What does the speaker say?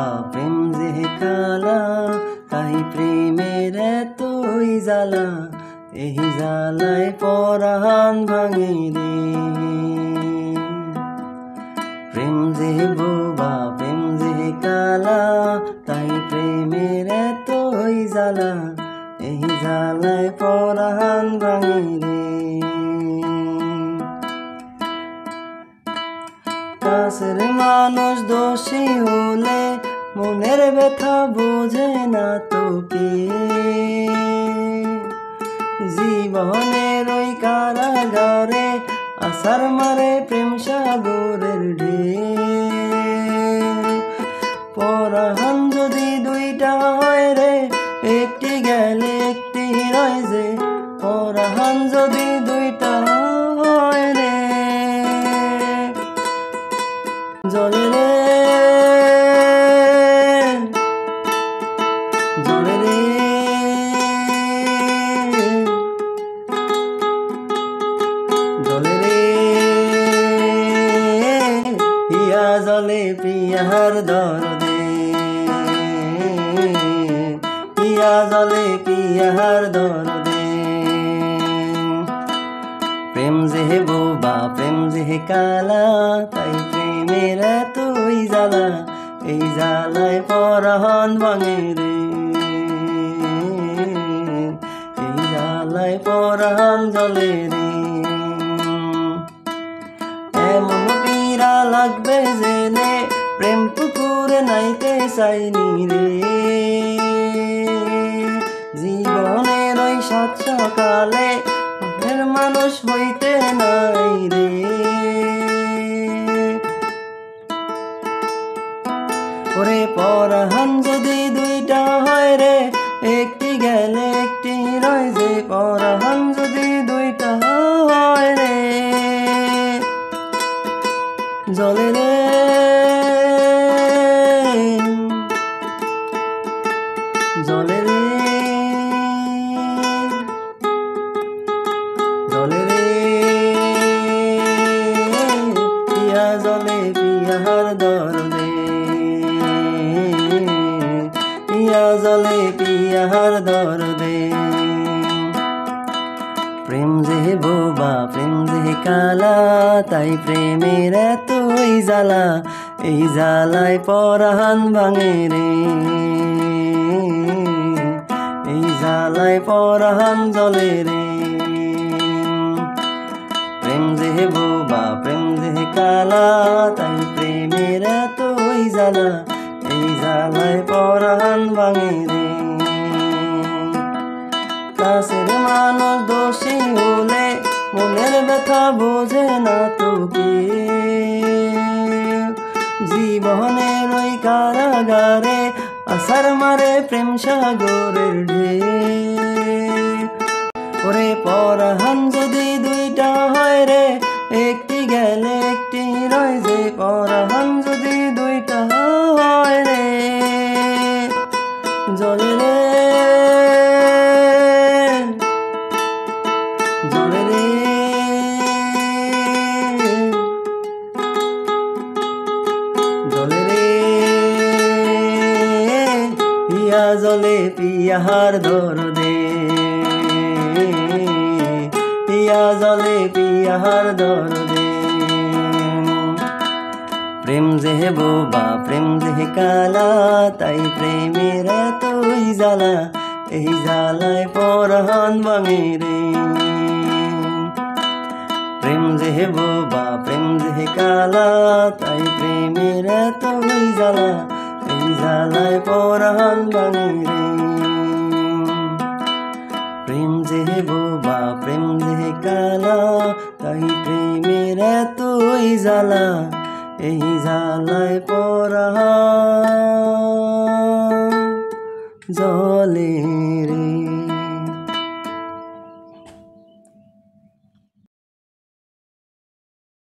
বোবা প্রেম যে কালা, তাই প্রেমের এতই জ্বালা, এই জ্বালায় পরাণ ভাঙে রে। প্রেম যে বোবা প্রেম যে কালা, তাই প্রেমের এতই জ্বালা, এই জ্বালায় পরাণ ভাঙে রে। কাছের মানুষ দোষী হলে মনের ব্যথা বোঝে না তোকে, জীবনের ওই কারাগারে আসার মারে প্রেম সাগরের ঢেউ। পরাণ যদি দুইটা হয় রে, একটি গেলে একটি রয় যে, পরাণ যদি দুইটা হয় রে, জলে রে জলে রে জলে রে, হিয়া জলে পিয়ার দরদে, হিয়া জলে পিয়ার দরদে। প্রেম যে বোবা প্রেম যে কালা, তাই প্রেমের এতই জ্বালা, এই জ্বালায় পরাণ ভাঙে রে। এই জ্বালায় পরাণ জ্বলে রে। এমন পীড়া লাগবে জেনে প্রেম পুকুরে নাইতে চাইনি রে, জীবনের ওই সাত সকালে মনের মানুষ হইতে নাই রে। ওরে পরাণ যদি দুইটা হয় রে, একটি গেলে একটি রয় যে, পরাণ যদি দুইটা হয় রে, জলে রে জলে রে জলে রে, পিয়া জলে পিয়ার দরদে, পিয়া জলে পিয়ার দরদে। প্রেম যে বোবা প্রেম যে কালা, তাই প্রেমের এতই জ্বালা, এই জ্বালায় পরাণ ভাঙে রে। এই জ্বালায় পরাণ জ্বলে রে। প্রেম যে বোবা প্রেম যে কালা, তাই প্রেমের এতই জ্বালা, এই জ্বালায় পরাণ ভাঙে রে। কাছের মানুষ দোষী হলে মনের ব্যথা বোঝে না তোকে, জীবনের ওই কারাগারে আসার মারে প্রেম সাগরের ঢেউ। ওরে পরাণ যদি দুইটা হয় রে, একটি গেলে একটি রয় যে, পরাণ যদি দুইটা হয় রে, জলে রে জলে রে জলে রে, পিয়া জলে পিয়ার দরদে, পিয়া জলে পিয়ার দরদে। প্রেম যে বোবা প্রেম যে কালা, তাই প্রেমের এতই জ্বালা, এই জ্বালায় পরাণ ভাঙে রে। প্রেম যে বোবা প্রেম যে কালা, তাই প্রেমের এতই জ্বালা, এই জ্বালায় পরাণ ভাঙে রে। প্রেম যে বোবা প্রেম যে কালা, তাই প্রেমের এতই জ্বালা, এই জ্বালায় পরাণ জ্বলে।